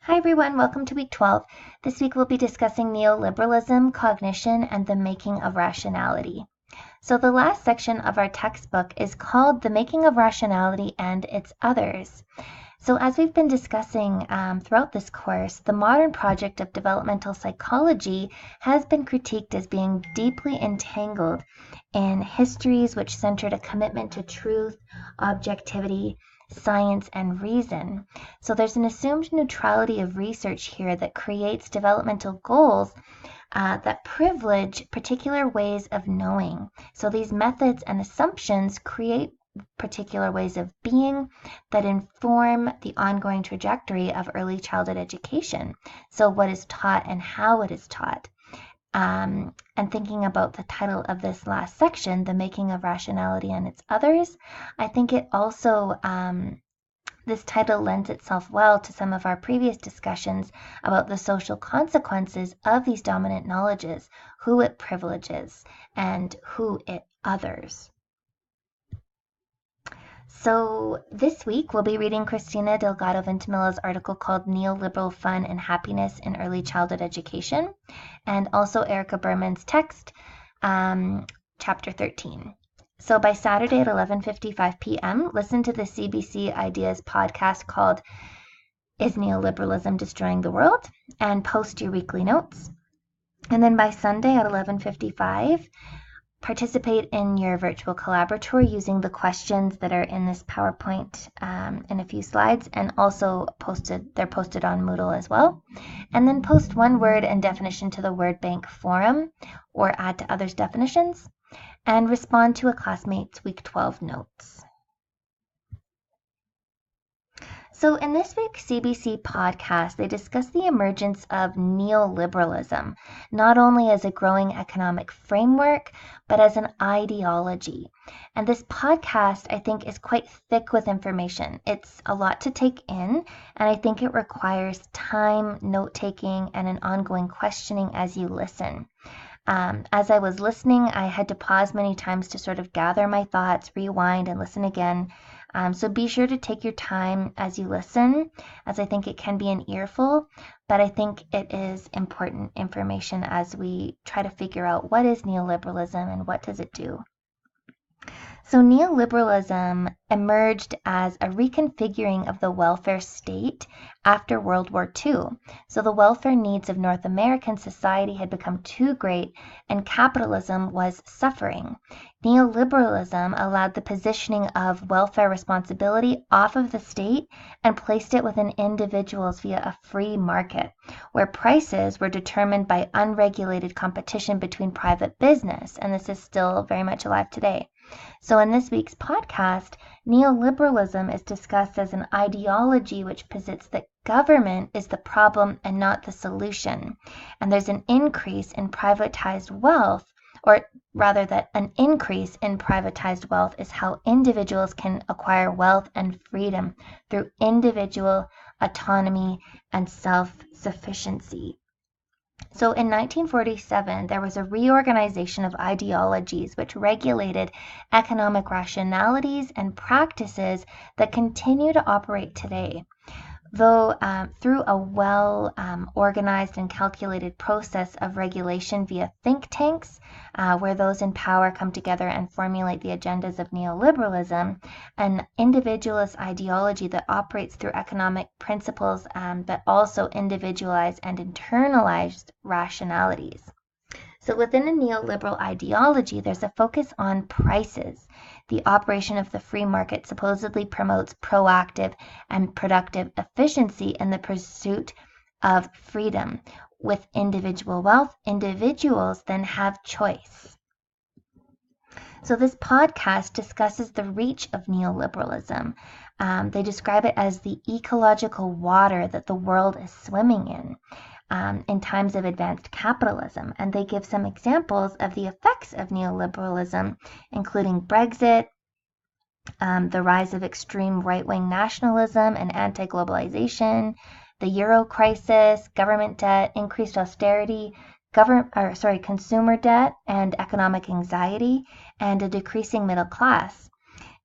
Hi everyone, welcome to week 12. This week we'll be discussing neoliberalism, cognition, and the making of rationality. So the last section of our textbook is called The Making of Rationality and Its Others. So as we've been discussing throughout this course, the modern project of developmental psychology has been critiqued as being deeply entangled in histories which centered a commitment to truth, objectivity, science, and reason. So there's an assumed neutrality of research here that creates developmental goals that privilege particular ways of knowing. So these methods and assumptions create particular ways of being that inform the ongoing trajectory of early childhood education. So what is taught and how it is taught. And thinking about the title of this last section, The Making of Rationality and Its Others, I think it also, this title lends itself well to some of our previous discussions about the social consequences of these dominant knowledges, who it privileges, and who it others. So this week we'll be reading Cristina Delgado Ventimilla's article called Neoliberal Fun and Happiness in Early Childhood Education, and also Erica Berman's text, chapter 13. So by Saturday at 11:55 p.m., listen to the CBC Ideas podcast called Is Neoliberalism Destroying the World? And post your weekly notes. And then by Sunday at 11:55, participate in your virtual collaboratory using the questions that are in this PowerPoint in a few slides, and also they're posted on Moodle as well. And then post one word and definition to the word bank forum or add to others' definitions, and respond to a classmate's week 12 notes. So in this week's CBC podcast, they discuss the emergence of neoliberalism, not only as a growing economic framework, but as an ideology. And this podcast, I think, is quite thick with information. It's a lot to take in, and I think it requires time, note-taking, and an ongoing questioning as you listen. As I was listening, I had to pause many times to sort of gather my thoughts, rewind, and listen again. So be sure to take your time as you listen, as I think it can be an earful, but I think it is important information as we try to figure out what is neoliberalism and what does it do. So neoliberalism emerged as a reconfiguring of the welfare state after World War II. So the welfare needs of North American society had become too great and capitalism was suffering. Neoliberalism allowed the positioning of welfare responsibility off of the state and placed it within individuals via a free market, where prices were determined by unregulated competition between private business, and this is still very much alive today. So in this week's podcast, neoliberalism is discussed as an ideology which posits that government is the problem and not the solution. And there's an increase in privatized wealth, or rather that an increase in privatized wealth is how individuals can acquire wealth and freedom through individual autonomy and self-sufficiency. So in 1947, there was a reorganization of ideologies which regulated economic rationalities and practices that continue to operate today. Though through a well-organized and calculated process of regulation via think tanks, where those in power come together and formulate the agendas of neoliberalism, an individualist ideology that operates through economic principles that also individualize and internalize rationalities. So within a neoliberal ideology, there's a focus on prices. The operation of the free market supposedly promotes proactive and productive efficiency in the pursuit of freedom. With individual wealth, individuals then have choice. So this podcast discusses the reach of neoliberalism. They describe it as the ecological water that the world is swimming in times of advanced capitalism. And they give some examples of the effects of neoliberalism, including Brexit, the rise of extreme right-wing nationalism and anti-globalization, the euro crisis, government debt, increased austerity, consumer debt and economic anxiety, and a decreasing middle class.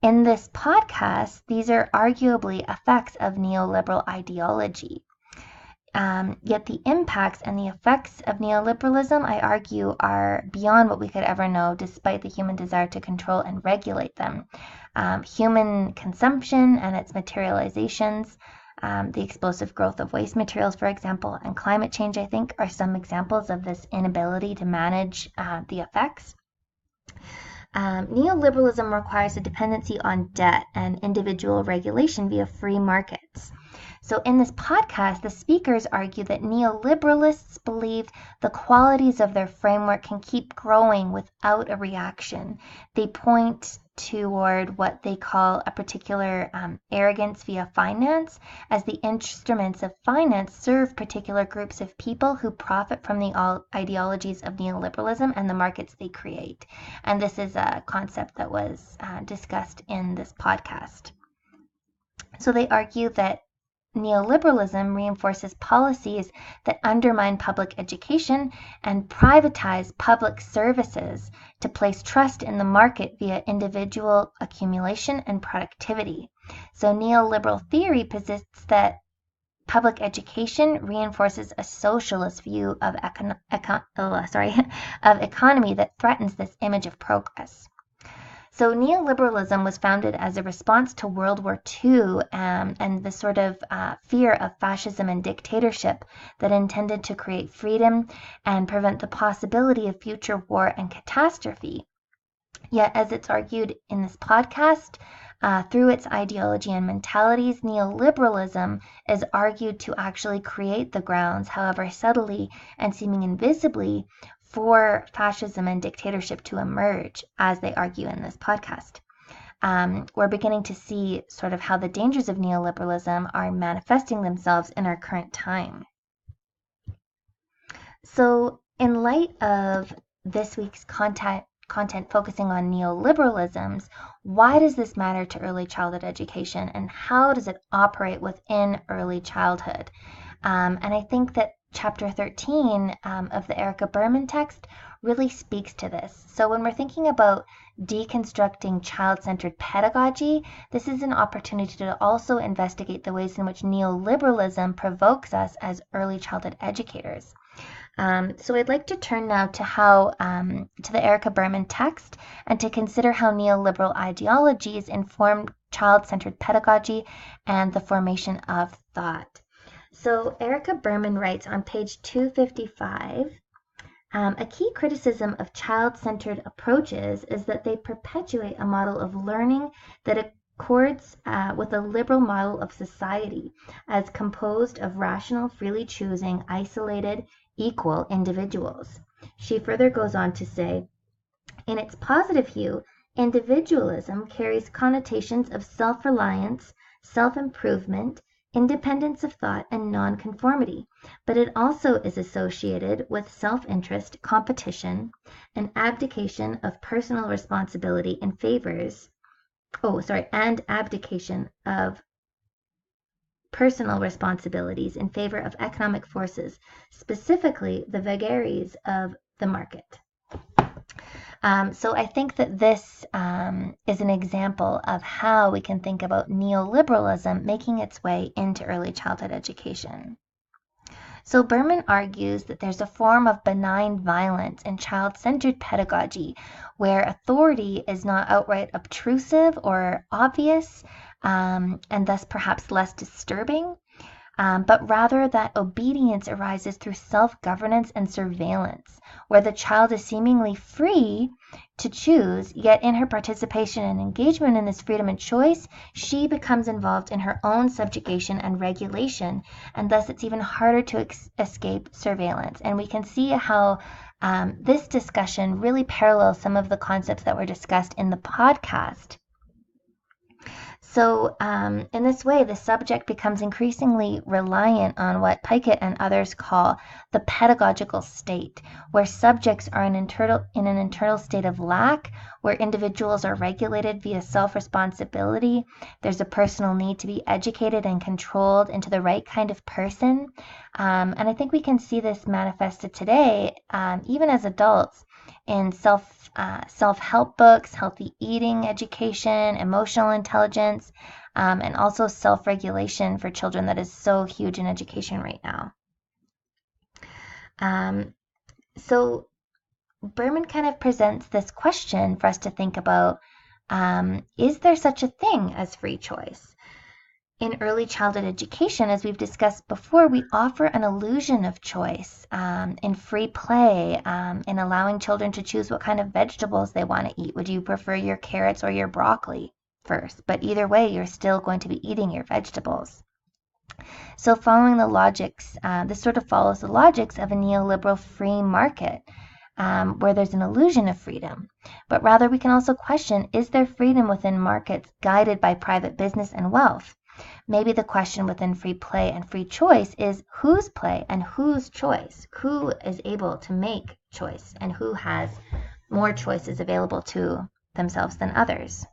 In this podcast, these are arguably effects of neoliberal ideology. Yet the impacts and the effects of neoliberalism, I argue, are beyond what we could ever know, despite the human desire to control and regulate them. Human consumption and its materializations, the explosive growth of waste materials, for example, and climate change, I think, are some examples of this inability to manage the effects. Neoliberalism requires a dependency on debt and individual regulation via free markets. So in this podcast, the speakers argue that neoliberalists believe the qualities of their framework can keep growing without a reaction. They point toward what they call a particular arrogance via finance, as the instruments of finance serve particular groups of people who profit from the ideologies of neoliberalism and the markets they create. And this is a concept that was discussed in this podcast. So they argue that neoliberalism reinforces policies that undermine public education and privatize public services to place trust in the market via individual accumulation and productivity. So neoliberal theory posits that public education reinforces a socialist view of economy that threatens this image of progress. So neoliberalism was founded as a response to World War II and the sort of fear of fascism and dictatorship that intended to create freedom and prevent the possibility of future war and catastrophe. Yet, as it's argued in this podcast, through its ideology and mentalities, neoliberalism is argued to actually create the grounds, however subtly and seeming invisibly, for fascism and dictatorship to emerge, as they argue in this podcast. We're beginning to see sort of how the dangers of neoliberalism are manifesting themselves in our current time. So, in light of this week's content focusing on neoliberalisms, why does this matter to early childhood education, and how does it operate within early childhood? And I think that Chapter 13 of the Erica Berman text really speaks to this. So when we're thinking about deconstructing child-centered pedagogy, this is an opportunity to also investigate the ways in which neoliberalism provokes us as early childhood educators. So I'd like to turn now to the Erica Berman text and to consider how neoliberal ideologies inform child-centered pedagogy and the formation of thought. So Erica Berman writes on page 255, a key criticism of child-centered approaches is that they perpetuate a model of learning that accords with a liberal model of society as composed of rational, freely choosing, isolated, equal individuals. She further goes on to say, in its positive hue, individualism carries connotations of self-reliance, self-improvement, independence of thought, and nonconformity, but it also is associated with self-interest, competition, and abdication of personal responsibility and abdication of personal responsibilities in favor of economic forces, specifically the vagaries of the market. So I think that this is an example of how we can think about neoliberalism making its way into early childhood education. So Berman argues that there's a form of benign violence in child-centered pedagogy where authority is not outright obtrusive or obvious, and thus perhaps less disturbing, but rather that obedience arises through self-governance and surveillance, where the child is seemingly free to choose, yet in her participation and engagement in this freedom and choice, she becomes involved in her own subjugation and regulation, and thus it's even harder to escape surveillance. And we can see how this discussion really parallels some of the concepts that were discussed in the podcast. So in this way, the subject becomes increasingly reliant on what Pikett and others call the pedagogical state, where subjects are in an internal state of lack, where individuals are regulated via self-responsibility. There's a personal need to be educated and controlled into the right kind of person. And I think we can see this manifested today, even as adults, in self-help books, healthy eating education, emotional intelligence, and also self-regulation for children that is so huge in education right now. So Berman kind of presents this question for us to think about. Is there such a thing as free choice? In early childhood education, as we've discussed before, we offer an illusion of choice in free play, in allowing children to choose what kind of vegetables they want to eat. Would you prefer your carrots or your broccoli first? But either way, you're still going to be eating your vegetables. So following the logics, this sort of follows the logics of a neoliberal free market, where there's an illusion of freedom. But rather, we can also question, is there freedom within markets guided by private business and wealth? Maybe the question within free play and free choice is whose play and whose choice? Who is able to make choice and who has more choices available to themselves than others?